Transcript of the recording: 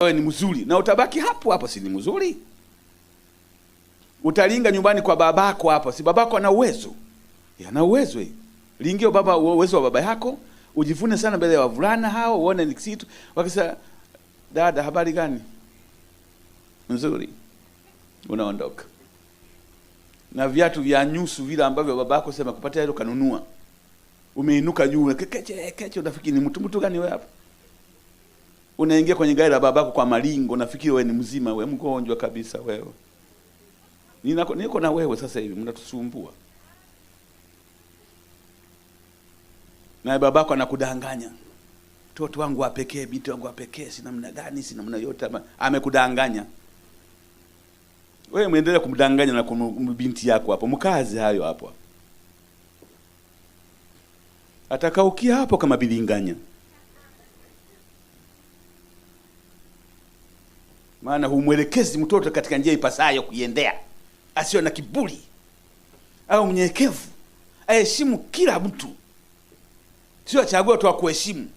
wewe ni mzuri na utabaki hapo hapo, si ni mzuri? Utalinga nyumbani kwa babako hapo, si babako ana uwezo? Ana uwezo. Lingio baba uwezo wa baba yako, ujivune sana mbele ya wavulana hao, uone ni kitu. Wakisema dada, habari gani? Nzuri. Unaondoka. Na viatu vya nyusu vile ambavyo babako sema kupatia hilo kanunua. Umeinuka juu, keche unafikiri ni mtu gani wewe hapa? Unaingia kwenye gari la babako kwa malingo, unafikiri wewe ni mzima, wewe mgonjwa kabisa wewe. Niko na wewe sasa hivi, mnatusumbua. Na babako anakudanganya. Mtoto wangu wa pekee, binti wangu wa pekee, si namna gani, si namna yote, amekudanganya. Wewe muendelee kumdanganya na binti yako hapo, mkazi hayo hapo. Atakaukia hapo kama bilinganya. Maana humwelekezi mtoto katika njia ipasayo kuiendea. Asiwe na kiburi. Au mnyenyekevu. Aheshimu kila mtu. Sio achague tu wa kuheshimu.